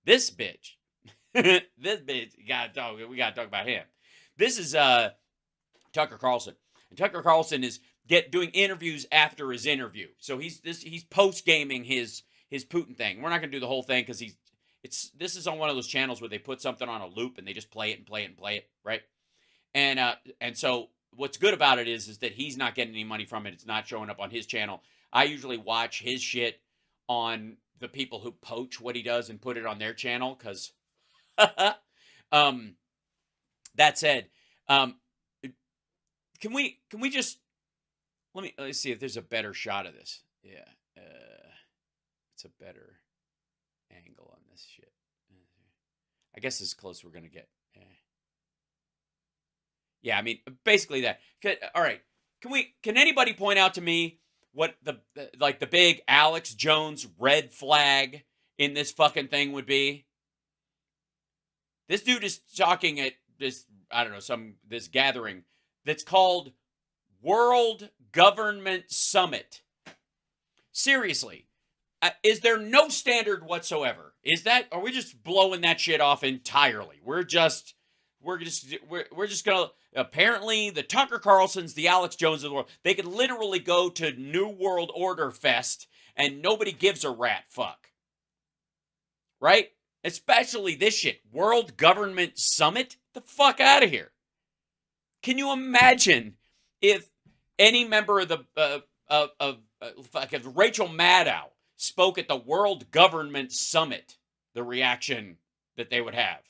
This bitch. This bitch, we gotta talk about him. This is Tucker Carlson. And Tucker Carlson is doing interviews after his interview. So he's post gaming his Putin thing. We're not gonna do the whole thing because this is on one of those channels where they put something on a loop and they just play it and play it and play it, right? And so what's good about it is that he's not getting any money from it. It's not showing up on his channel. I usually watch his shit on the people who poach what he does and put it on their channel because that said, can we just let's see if there's a better shot of this. Yeah, it's a better angle on this shit. I guess this is close we're gonna get. Yeah, I mean basically that. All right, can anybody point out to me what the big Alex Jones red flag in this fucking thing would be? This dude is talking at this, I don't know, this gathering that's called World Government Summit. Seriously, is there no standard whatsoever? Are we just blowing that shit off entirely? We're just gonna, apparently the Tucker Carlsons, the Alex Jones of the world, they could literally go to New World Order Fest and nobody gives a rat fuck. Right? Especially this shit. World Government Summit? The fuck out of here. Can you imagine if any member of the Rachel Maddow spoke at the World Government Summit, the reaction that they would have?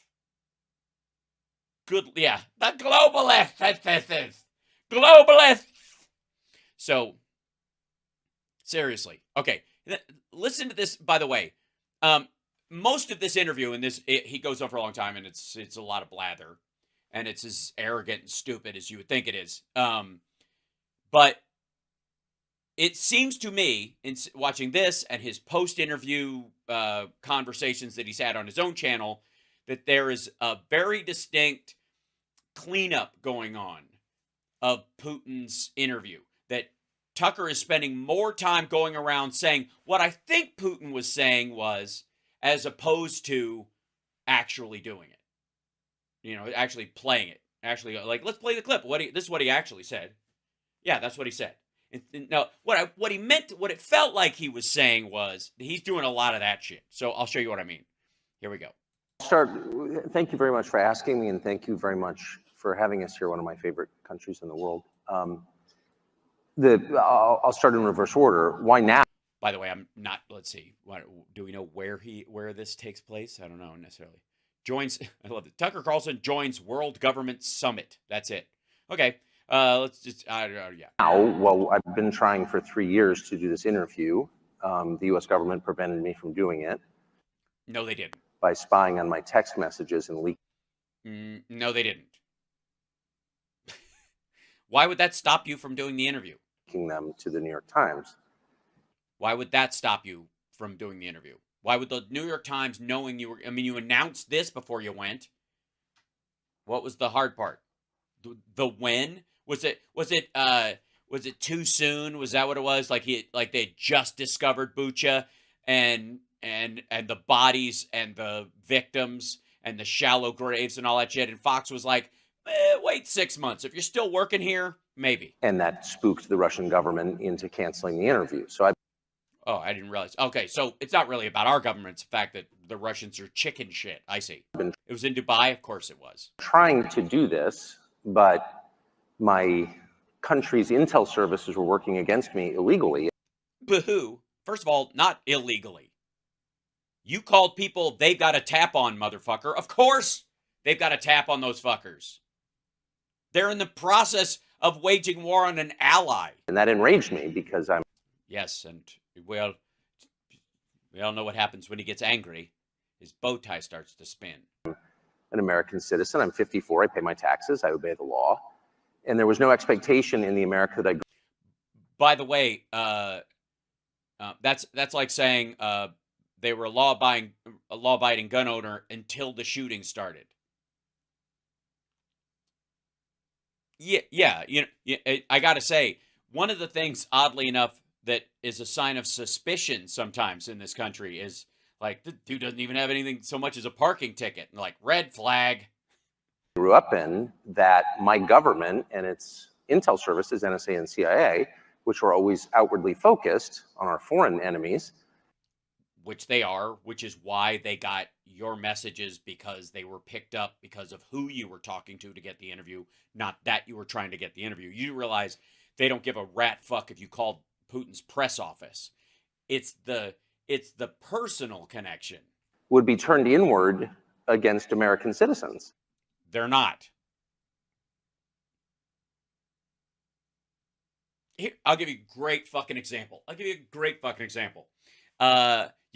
Good, yeah, the globalists. Globalists. So, seriously. Okay, listen to this, by the way. Most of this interview, and he goes on for a long time, and it's a lot of blather, and it's as arrogant and stupid as you would think it is. But it seems to me, in watching this and his post-interview conversations that he's had on his own channel, that there is a very distinct cleanup going on of Putin's interview. That Tucker is spending more time going around saying what I think Putin was saying was, as opposed to actually doing it. You know, actually playing it. Actually, like, let's play the clip. This is what he actually said. Yeah, that's what he said. No, what he meant, what it felt like he was saying was, he's doing a lot of that shit. So I'll show you what I mean. Here we go. Thank you very much for asking me, and thank you very much for having us here, one of my favorite countries in the world. I'll start in reverse order. Why now? By the way, I'm not, let's see, do we know where this takes place? I don't know necessarily. I love it. Tucker Carlson joins World Government Summit. That's it. Okay, let's just, yeah. Now, well, I've been trying for 3 years to do this interview. The US government prevented me from doing it. No, they didn't. By spying on my text messages and leaking. No, they didn't. Why would that stop you from doing the interview? Them to the New York Times. Why would that stop you from doing the interview? Why would the New York Times, knowing you were, I mean, you announced this before you went. What was the hard part? The when? Was it too soon? Was that what it was? Like they just discovered Bucha and the bodies and the victims and the shallow graves and all that shit. And Fox was like, wait 6 months. If you're still working here, maybe. And that spooked the Russian government into canceling the interview. So I didn't realize. Okay, so it's not really about our government. It's the fact that the Russians are chicken shit. I see. It was in Dubai? Of course it was. Trying to do this, but my country's intel services were working against me illegally. Boo-hoo. First of all, not illegally. You called people they've got a tap on, motherfucker. Of course they've got a tap on those fuckers. They're in the process of waging war on an ally. And that enraged me because I'm... Yes, and well, we all know what happens when he gets angry. His bow tie starts to spin. An American citizen. I'm 54. I pay my taxes. I obey the law. And there was no expectation in the America that I... By the way, that's like saying they were a law-abiding gun owner until the shooting started. Yeah. You know, I got to say, one of the things, oddly enough, that is a sign of suspicion sometimes in this country is Like, the dude doesn't even have anything so much as a parking ticket. And like, red flag. Grew up in, that my government and its intel services, NSA and CIA, which were always outwardly focused on our foreign enemies. Which they are, which is why they got your messages, because they were picked up because of who you were talking to get the interview, not that you were trying to get the interview. You realize they don't give a rat fuck if you called Putin's press office. It's the personal connection. Would be turned inward against American citizens. They're not. Here, I'll give you a great fucking example. You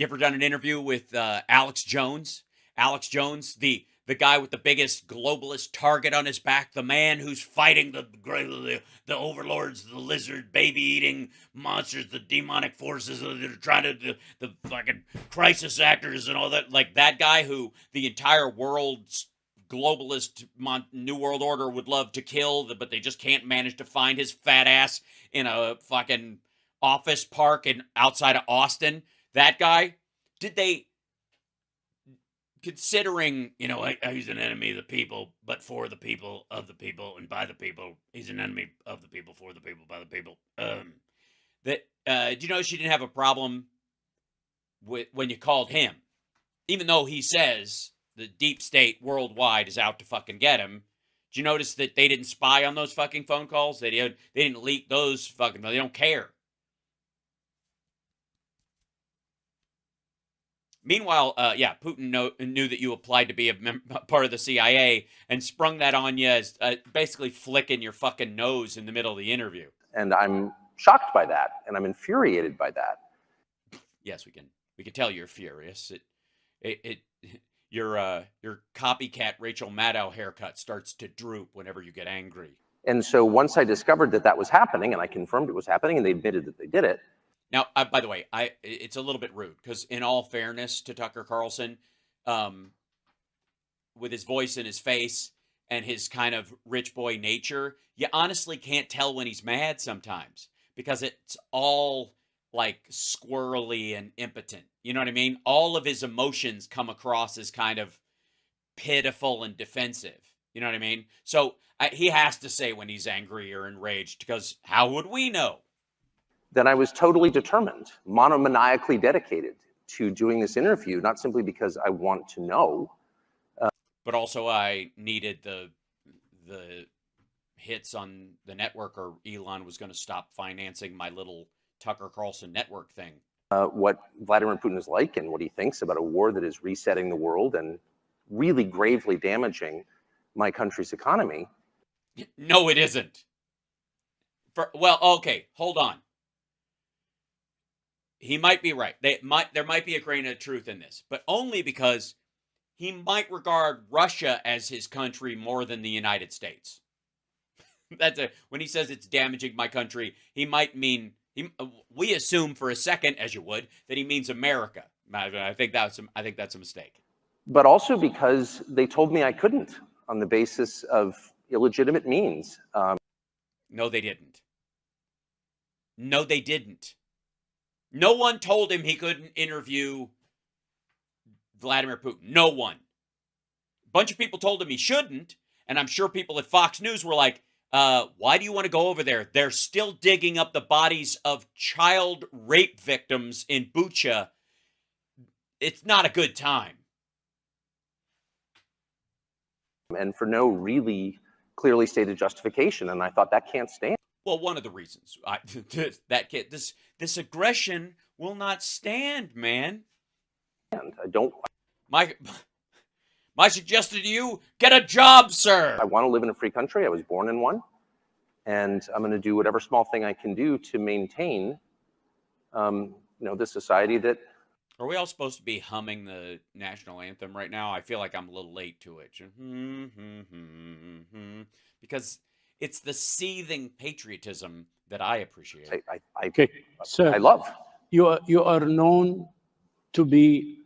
ever done an interview with Alex Jones? Alex Jones, the guy with the biggest globalist target on his back, the man who's fighting the overlords, the lizard, baby-eating monsters, the demonic forces that are trying to, the fucking crisis actors and all that. Like, that guy who the entire world's globalist New World Order would love to kill, but they just can't manage to find his fat ass in a fucking office park outside of Austin. That guy, did they, considering, he's an enemy of the people, but for the people, of the people, and by the people, he's an enemy of the people, for the people, by the people. Do you know she didn't have a problem with when you called him? Even though he says the deep state worldwide is out to fucking get him. Did you notice that they didn't spy on those fucking phone calls? They didn't leak those fucking, they don't care. Meanwhile, Putin knew that you applied to be a part of the CIA and sprung that on you as basically flicking your fucking nose in the middle of the interview. And I'm shocked by that, and I'm infuriated by that. Yes, we can tell you're furious. Your copycat Rachel Maddow haircut starts to droop whenever you get angry. And so once I discovered that was happening, and I confirmed it was happening, and they admitted that they did it. Now, by the way, it's a little bit rude, because in all fairness to Tucker Carlson, with his voice and his face and his kind of rich boy nature, you honestly can't tell when he's mad sometimes, because it's all like squirrely and impotent. You know what I mean? All of his emotions come across as kind of pitiful and defensive. You know what I mean? So he has to say when he's angry or enraged, because how would we know? Then I was totally determined, monomaniacally dedicated to doing this interview, not simply because I want to know. But also I needed the hits on the network, or Elon was going to stop financing my little Tucker Carlson network thing. What Vladimir Putin is like and what he thinks about a war that is resetting the world and really gravely damaging my country's economy. No, it isn't. Well, okay, hold on. He might be right. There might be a grain of truth in this, but only because he might regard Russia as his country more than the United States. When he says it's damaging my country, he might mean, we assume for a second, as you would, that he means America. I think that's a mistake. But also because they told me I couldn't on the basis of illegitimate means. No, they didn't. No, they didn't. No one told him he couldn't interview Vladimir Putin. No one. A bunch of people told him he shouldn't, and I'm sure people at Fox News were like, why do you want to go over there? They're still digging up the bodies of child rape victims in Bucha. It's not a good time. And for no really clearly stated justification, and I thought that can't stand. Well, one of the reasons this aggression will not stand, man. And I don't. My suggestion to you: get a job, sir. I want to live in a free country. I was born in one, and I'm going to do whatever small thing I can do to maintain, this society that. Are we all supposed to be humming the national anthem right now? I feel like I'm a little late to it. Because it's the seething patriotism that I appreciate. Okay, sir, I love. You are known to be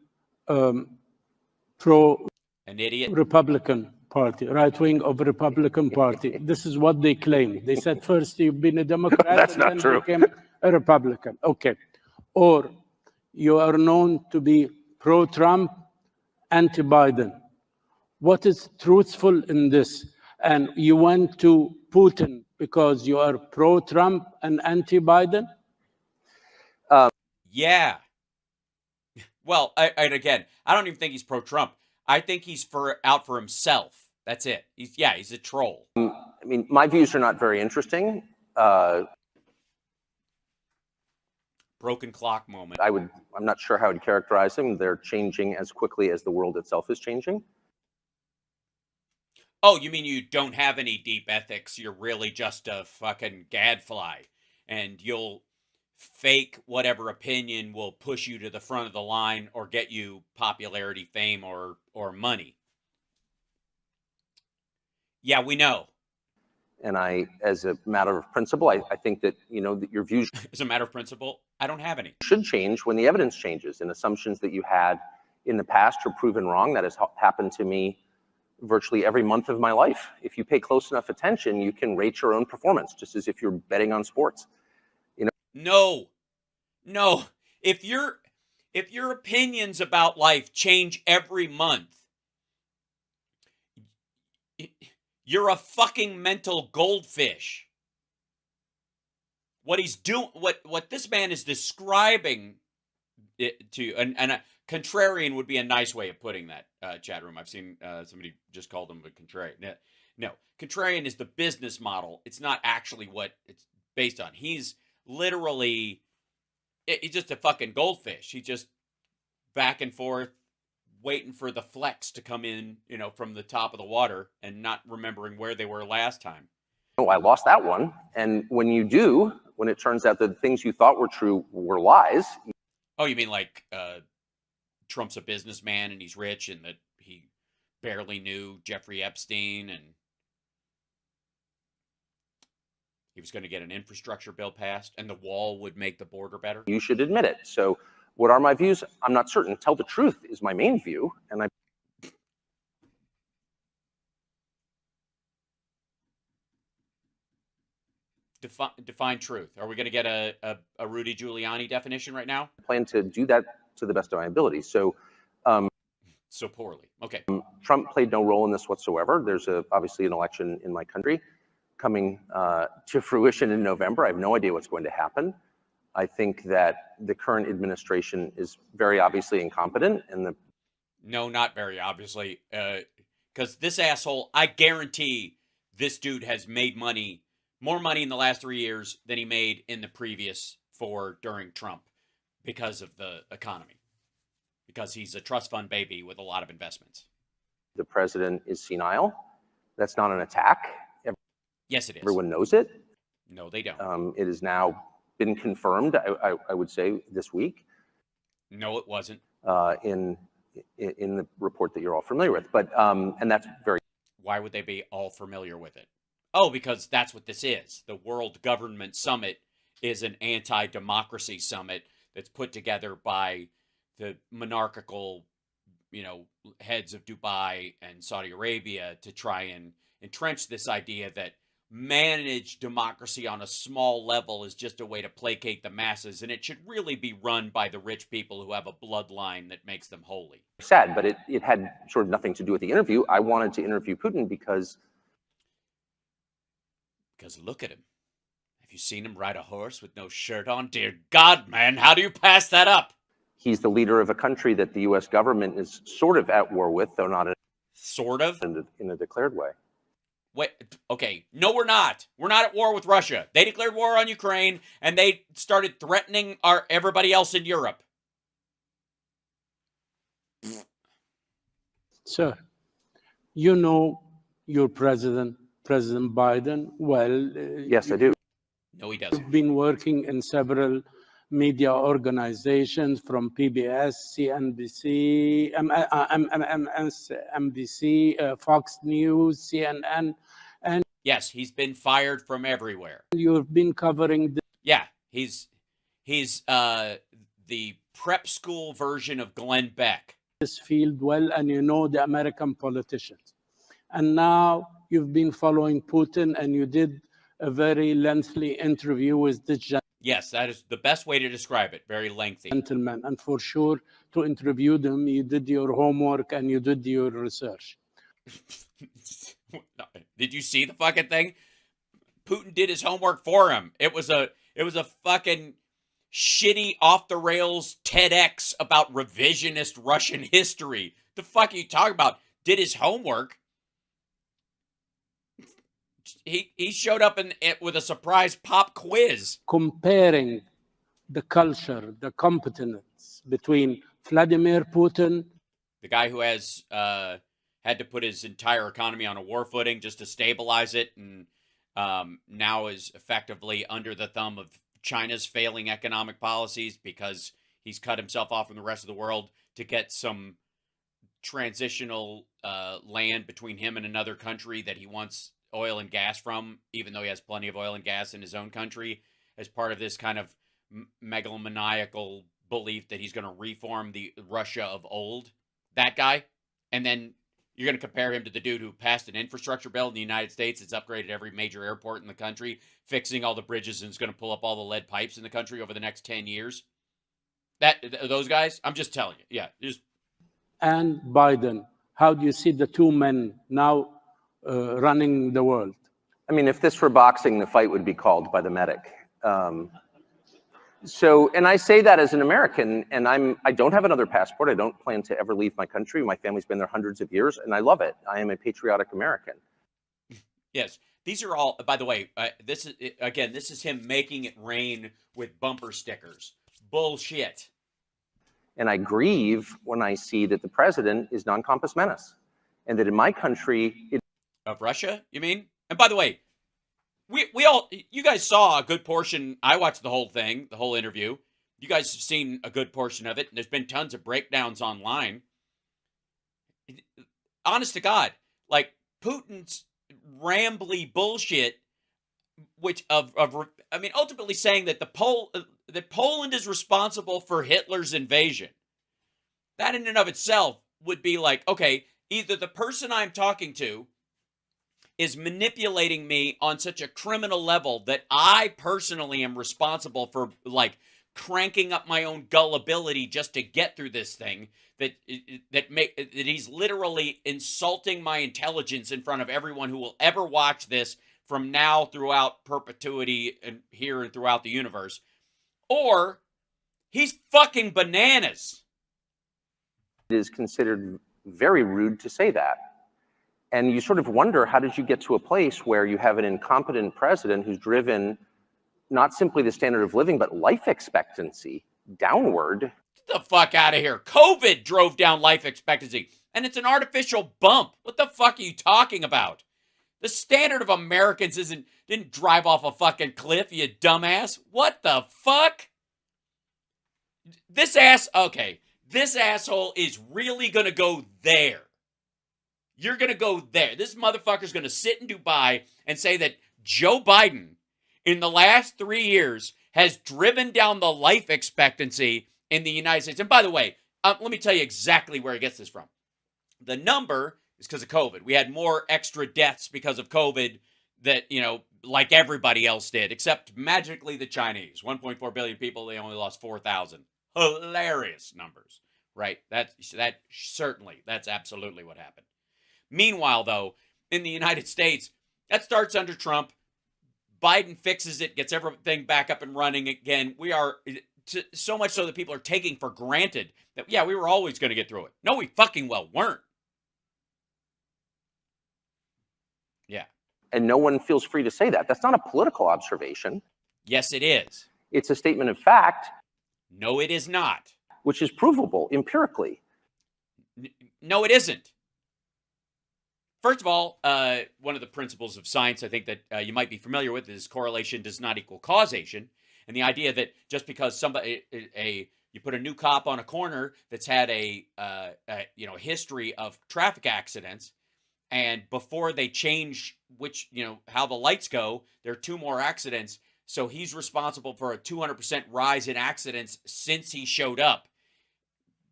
pro an idiot Republican Party, right wing of Republican Party. This is what they claim. They said first you've been a Democrat, That's and not then true. became a Republican. Okay, or you are known to be pro-Trump, anti-Biden. What is truthful in this? And you went to Putin because you are pro-Trump and anti-Biden? Yeah. Well, and again, I don't even think he's pro-Trump. I think he's out for himself. That's it. He's a troll. I mean, my views are not very interesting. Broken clock moment. I'm not sure how I'd characterize them. They're changing as quickly as the world itself is changing. Oh, you mean you don't have any deep ethics? You're really just a fucking gadfly, and you'll fake whatever opinion will push you to the front of the line or get you popularity, fame, or money. Yeah, we know. And as a matter of principle, I think that, that your views as a matter of principle, I don't have any. Should change when the evidence changes, and assumptions that you had in the past are proven wrong. That has happened to me virtually every month of my life. If you pay close enough attention, you can rate your own performance, just as if you're betting on sports. No. If your opinions about life change every month, you're a fucking mental goldfish. What he's doing, what this man is describing it to, and a contrarian would be a nice way of putting that, chat room. I've seen somebody just called him a contrarian. No, contrarian is the business model. It's not actually what it's based on. He's literally, he's just a fucking goldfish. He's just back and forth, waiting for the flecks to come in, from the top of the water and not remembering where they were last time. Oh, I lost that one. And when it turns out that the things you thought were true were lies. Oh, you mean like Trump's a businessman and he's rich and that he barely knew Jeffrey Epstein and he was going to get an infrastructure bill passed and the wall would make the border better? You should admit it. So what are my views? I'm not certain. Tell the truth is my main view. And Define truth. Are we going to get a Rudy Giuliani definition right now? I plan to do that to the best of my ability. So poorly. Okay. Trump played no role in this whatsoever. There's obviously an election in my country coming to fruition in November. I have no idea what's going to happen. I think that the current administration is very obviously incompetent, and no, not very obviously, because this asshole, I guarantee this dude has made more money in the last 3 years than he made in the previous 4 during Trump because of the economy, because he's a trust fund baby with a lot of investments. The president is senile. That's not an attack. Yes, it is. Everyone knows it. No, they don't. It has now been confirmed, I would say, this week. No, it wasn't. In the report that you're all familiar with. But and that's very. Why would they be all familiar with it? Oh, because that's what this is. The World Government Summit is an anti-democracy summit that's put together by the monarchical, heads of Dubai and Saudi Arabia to try and entrench this idea that managed democracy on a small level is just a way to placate the masses, and it should really be run by the rich people who have a bloodline that makes them holy. Sad, but it had sort of nothing to do with the interview. I wanted to interview Putin because look at him. Have you seen him ride a horse with no shirt on? Dear God, man, how do you pass that up? He's the leader of a country that the U.S. government is sort of at war with, though not sort of in a declared way. Wait, okay. No, we're not. We're not at war with Russia. They declared war on Ukraine, and they started threatening everybody else in Europe. Sir, you know your President Biden well. Yes, I do. No, he doesn't. You've been working in several media organizations from PBS, CNBC, MSNBC, Fox News, CNN, and yes, he's been fired from everywhere. You've been covering this. Yeah, he's the prep school version of Glenn Beck. This field well, and you know the American politicians. And now you've been following Putin, and you did a very lengthy interview with this gentleman. Yes, that is the best way to describe it. Very lengthy. Gentleman, and for sure, to interview them, you did your homework and you did your research. Did you see the fucking thing? Putin did his homework for him. It was a fucking shitty off the rails TEDx about revisionist Russian history. The fuck are you talking about? Did his homework. He showed up with a surprise pop quiz. Comparing the culture, the competence between Vladimir Putin, the guy who has had to put his entire economy on a war footing just to stabilize it, and now is effectively under the thumb of China's failing economic policies because he's cut himself off from the rest of the world to get some transitional land between him and another country that he wants oil and gas from, even though he has plenty of oil and gas in his own country, as part of this kind of megalomaniacal belief that he's going to reform the Russia of old. That guy. And then you're going to compare him to the dude who passed an infrastructure bill in the United States. It's upgraded every major airport in the country, fixing all the bridges, and is going to pull up all the lead pipes in the country over the next 10 years. Those guys, I'm just telling you. Yeah. And Biden. How do you see the two men now running the world? I mean, if this were boxing, the fight would be called by the medic. And I say that as an American, and I don't have another passport. I don't plan to ever leave my country. My family's been there hundreds of years, and I love it. I am a patriotic American. Yes. These are all, by the way, this is him making it rain with bumper stickers. Bullshit. And I grieve when I see that the president is non-compos menace, and that in my country... Of Russia, you mean? And by the way, you guys saw a good portion. I watched the whole thing, the whole interview. You guys have seen a good portion of it. And there's been tons of breakdowns online. Honest to God, like Putin's rambly bullshit, ultimately saying that that Poland is responsible for Hitler's invasion. That in and of itself would be like, okay, either the person I'm talking to is manipulating me on such a criminal level that I personally am responsible for, like, cranking up my own gullibility just to get through this thing, that he's literally insulting my intelligence in front of everyone who will ever watch this from now throughout perpetuity and here and throughout the universe, or he's fucking bananas. It is considered very rude to say that. And you sort of wonder, how did you get to a place where you have an incompetent president who's driven not simply the standard of living, but life expectancy downward? Get the fuck out of here. COVID drove down life expectancy, and it's an artificial bump. What the fuck are you talking about? The standard of Americans didn't drive off a fucking cliff, you dumbass. What the fuck? This asshole is really gonna go there. You're going to go there. This motherfucker's going to sit in Dubai and say that Joe Biden, in the last 3 years, has driven down the life expectancy in the United States. And by the way, let me tell you exactly where he gets this from. The number is because of COVID. We had more extra deaths because of COVID that, like everybody else did, except magically the Chinese. 1.4 billion people, they only lost 4,000. Hilarious numbers, right? That's absolutely what happened. Meanwhile, though, in the United States, that starts under Trump. Biden fixes it, gets everything back up and running again. We are so much so that people are taking for granted that, yeah, we were always going to get through it. No, we fucking well weren't. Yeah. And no one feels free to say that. That's not a political observation. Yes, it is. It's a statement of fact. No, it is not. Which is provable empirically. No, it isn't. First of all, one of the principles of science I think that you might be familiar with is correlation does not equal causation. And the idea that just because you put a new cop on a corner that's had a history of traffic accidents, and before they change how the lights go, there are 2 more accidents. So he's responsible for a 200% rise in accidents since he showed up,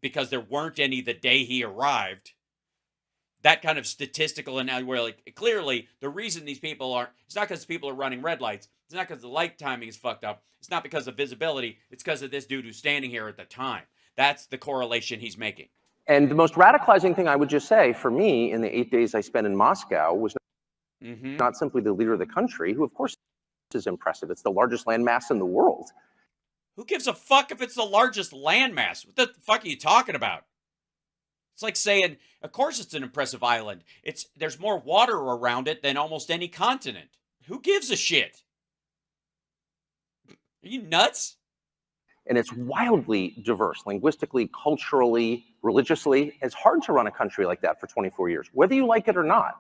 because there weren't any the day he arrived. that kind of statistical, and where like clearly the reason these people aren't, it's not because people are running red lights. It's not because the light timing is fucked up. It's not because of visibility. It's because of this dude who's standing here at the time. That's the correlation he's making. And the most radicalizing thing I would just say for me in the 8 days I spent in Moscow was not simply the leader of the country, who of course is impressive. It's the largest landmass in the world. Who gives a fuck if it's the largest landmass? What the fuck are you talking about? It's like saying, of course it's an impressive island. There's more water around it than almost any continent. Who gives a shit? Are you nuts? And it's wildly diverse, linguistically, culturally, religiously. It's hard to run a country like that for 24 years, whether you like it or not.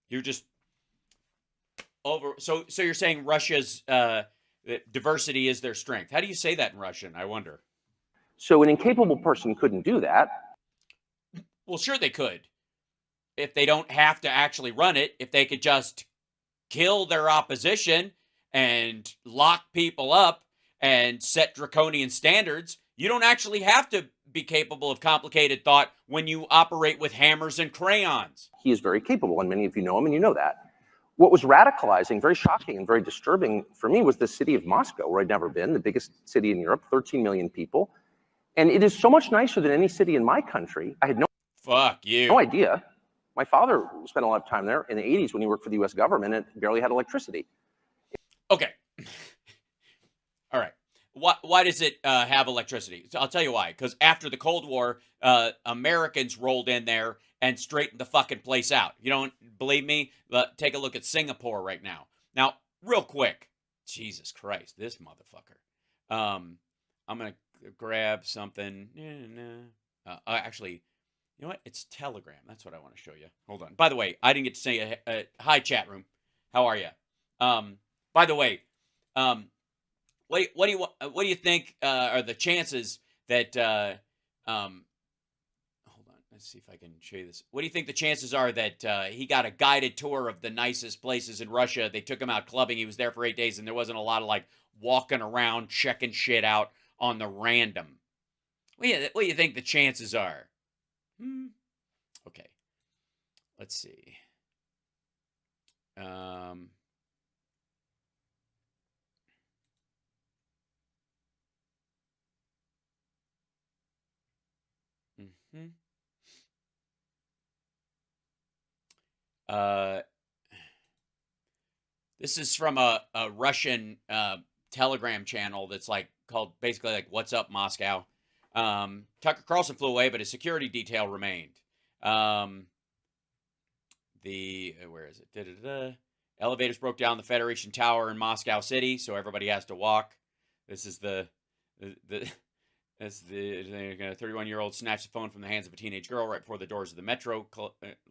You're just over. So you're saying Russia's diversity is their strength. How do you say that in Russian? I wonder. So an incapable person couldn't do that. Well, sure they could. If they don't have to actually run it, if they could just kill their opposition and lock people up and set draconian standards, you don't actually have to be capable of complicated thought when you operate with hammers and crayons. He is very capable, and many of you know him, and you know that. What was radicalizing, very shocking, and very disturbing for me was the city of Moscow, where I'd never been, the biggest city in Europe, 13 million people. And it is so much nicer than any city in my country. I had no idea. My father spent a lot of time there in the 80s when he worked for the US government and barely had electricity. Okay. All right. Why does it have electricity? So I'll tell you why. Because after the Cold War, Americans rolled in there and straightened the fucking place out. You don't believe me? Take a look at Singapore right now. Now, real quick. Jesus Christ, this motherfucker. I'm going to grab something. Actually, you know what? It's Telegram. That's what I want to show you. Hold on. By the way, I didn't get to say hi, chat room. How are you? By the way, what do you think are the chances that hold on, let's see if I can show you this. What do you think the chances are that he got a guided tour of the nicest places in Russia? They took him out clubbing. He was there for 8 days, and there wasn't a lot of like walking around checking shit out on the random. What do you think the chances are? Okay, let's see. This is from a Russian Telegram channel that's like called basically like "What's Up Moscow." Tucker Carlson flew away, but his security detail remained. Where is it? Elevators broke down the Federation Tower in Moscow City, so everybody has to walk. This is the 31-year-old snatched the phone from the hands of a teenage girl right before the doors of the metro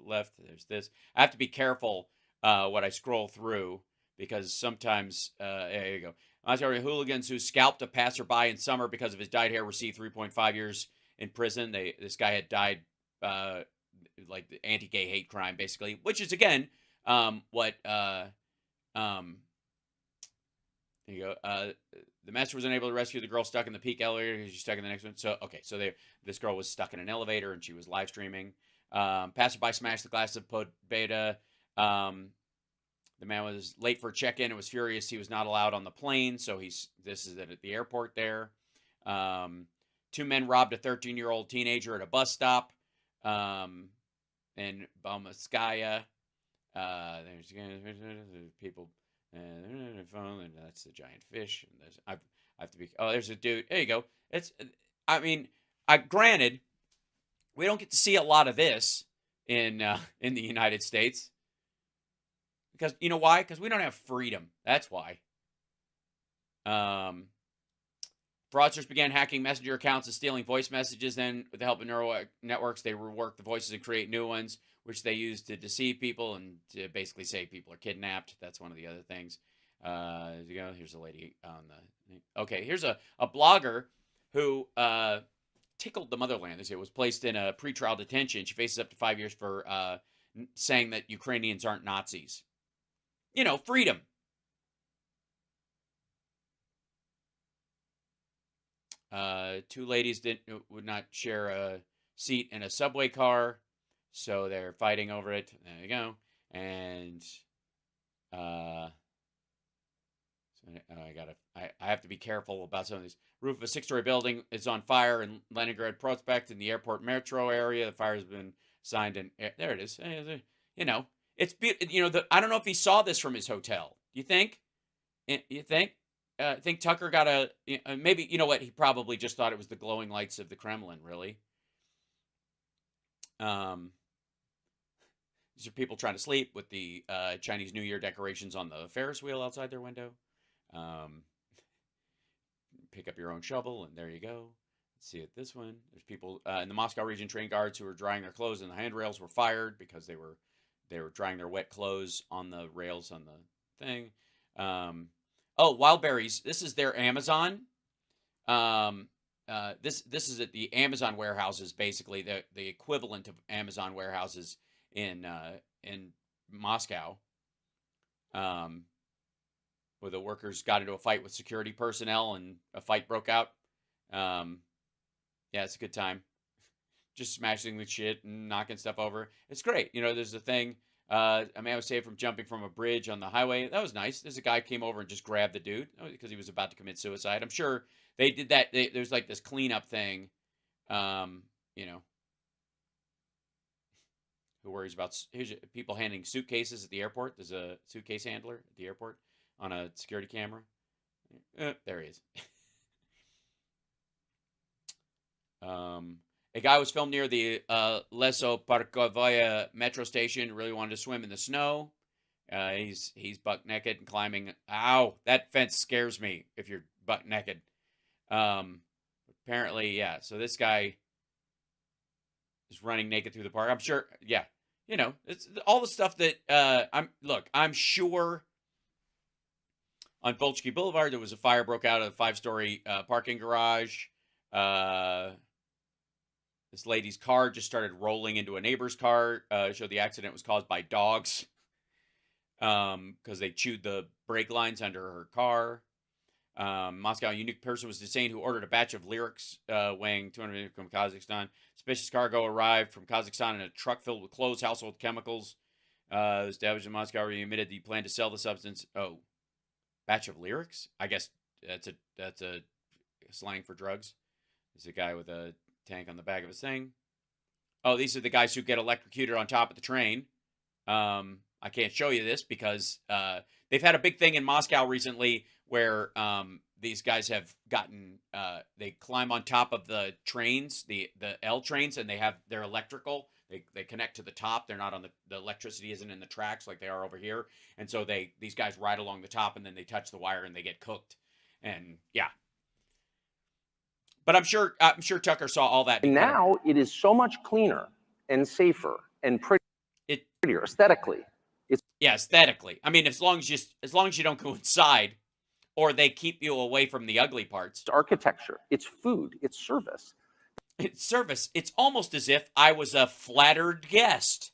left. There's this. I have to be careful what I scroll through because sometimes, there you go. Ontario hooligans who scalped a passerby in summer because of his dyed hair received 3.5 years in prison. This guy had died like the anti-gay hate crime, basically, which is again what there you go. The master was unable to rescue the girl stuck in the peak elevator because she's stuck in the next one. So, okay, so this girl was stuck in an elevator and she was live streaming. Passerby smashed the glass of beta. The man was late for a check-in and was furious he was not allowed on the plane. So this is at the airport there. 2 men robbed a 13-year-old teenager at a bus stop in Balmskaya. There's people. And that's the giant fish. And I have to be. Oh, there's a dude. There you go. Granted, we don't get to see a lot of this in the United States because you know why? Because we don't have freedom. That's why. Fraudsters began hacking messenger accounts and stealing voice messages. Then, with the help of neural networks, they rework the voices and create new ones, which they use to deceive people and to basically say people are kidnapped. That's one of the other things. Here's a lady on the... Okay, here's a blogger who tickled the motherland. They say was placed in a pretrial detention. She faces up to 5 years for saying that Ukrainians aren't Nazis. You know, freedom. Two ladies would not share a seat in a subway car, so they're fighting over it. There you go. And I have to be careful about some of these. Roof of a 6-story building is on fire in Leningrad Prospect in the airport metro area. The fire has been signed, and there it is. You know, it's I don't know if he saw this from his hotel. You think? You think? I think Tucker got maybe, you know what? He probably just thought it was the glowing lights of the Kremlin, really. These are people trying to sleep with the Chinese New Year decorations on the Ferris wheel outside their window. Pick up your own shovel, and there you go. Let's see it. This one. There's people in the Moscow region, train guards who were drying their clothes, and the handrails were fired because they were drying their wet clothes on the rails on the thing. Oh, Wildberries. This is their Amazon. This is at the Amazon warehouses, basically the equivalent of Amazon warehouses in Moscow. Where the workers got into a fight with security personnel and a fight broke out. Yeah, it's a good time. Just smashing the shit and knocking stuff over. It's great. You know, there's a thing. A man was saved from jumping from a bridge on the highway. That was nice. There's a guy came over and just grabbed the dude because he was about to commit suicide. I'm sure they did that. There's like this cleanup thing. You know, who worries about people handing suitcases at the airport? There's a suitcase handler at the airport on a security camera. There he is. A guy was filmed near the Leso-Parkovaya metro station. Really wanted to swim in the snow. He's buck naked and climbing. Ow, that fence scares me if you're buck naked. Apparently, yeah. So this guy is running naked through the park. I'm sure, yeah. You know, it's all the stuff that I'm sure on Bolshevik Boulevard there was a fire broke out of a 5-story parking garage. This lady's car just started rolling into a neighbor's car. Showed the accident was caused by dogs because they chewed the brake lines under her car. Moscow, a unique person was detained who ordered a batch of lyrics weighing 200 from Kazakhstan. Suspicious cargo arrived from Kazakhstan in a truck filled with clothes, household chemicals. Was damaged in Moscow where he admitted he planned to sell the substance. Oh, batch of lyrics? I guess that's a slang for drugs. There's a guy with a tank on the back of his thing. Oh, these are the guys who get electrocuted on top of the train. I can't show you this because they've had a big thing in Moscow recently where these guys have gotten they climb on top of the trains, the L trains, and they're electrical. They connect to the top. They're not on the electricity isn't in the tracks like they are over here. And so these guys ride along the top and then they touch the wire and they get cooked. And yeah. But I'm sure Tucker saw all that. And now it is so much cleaner and safer and prettier aesthetically. Yeah, aesthetically. I mean, as long as you don't go inside, or they keep you away from the ugly parts. It's architecture. It's food. It's service. It's service. It's almost as if I was a flattered guest.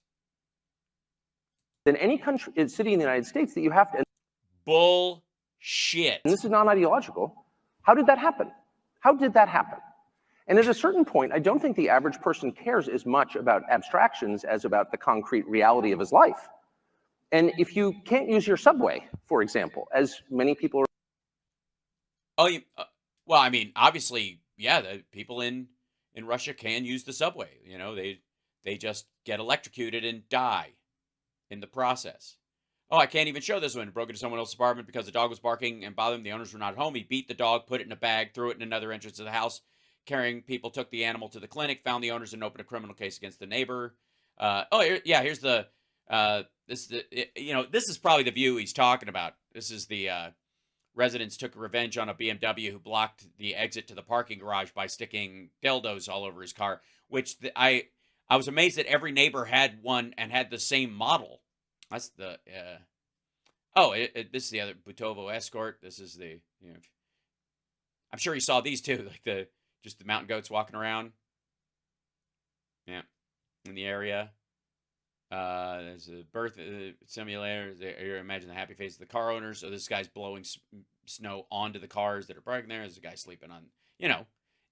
In any country, city in the United States that you have to. Bullshit. And this is not ideological. How did that happen? How did that happen? And at a certain point, I don't think the average person cares as much about abstractions as about the concrete reality of his life. And if you can't use your subway, for example, as many people are. Oh, well, I mean, obviously, yeah, the people in Russia can use the subway. You know, they just get electrocuted and die in the process. Oh, I can't even show this one. Broke into someone else's apartment because the dog was barking and bothering him. The owners were not home. He beat the dog, put it in a bag, threw it in another entrance of the house. Carrying people took the animal to the clinic, found the owners, and opened a criminal case against the neighbor. Here's the this is probably the view he's talking about. This is the residents took revenge on a BMW who blocked the exit to the parking garage by sticking dildos all over his car. Which I was amazed that every neighbor had one and had the same model. That's the this is the other Butovo Escort. This is the I'm sure he saw these too, like the mountain goats walking around. Yeah, in the area. There's a birth simulator. You imagine the happy face of the car owners. So this guy's blowing snow onto the cars that are parking there. There's a guy sleeping on,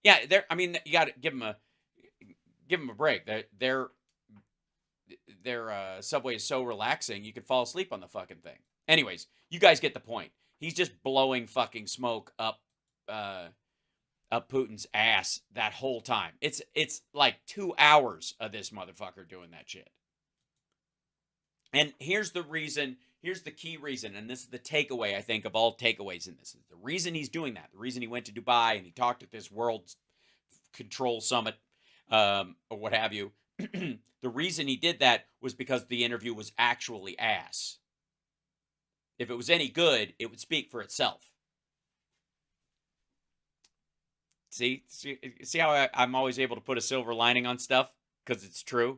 Yeah, I mean, you got to give them a break. Their subway is so relaxing you could fall asleep on the fucking thing. Anyways, you guys get the point. He's just blowing fucking smoke up Putin's ass that whole time. It's like 2 hours of this motherfucker doing that shit. And here's the key reason, and this is the takeaway, I think, of all takeaways in this. The reason he's doing that, the reason he went to Dubai and he talked at this World Control Summit, or what have you, the reason he did that was because the interview was actually ass. If it was any good, it would speak for itself. See how I'm always able to put a silver lining on stuff? Because it's true.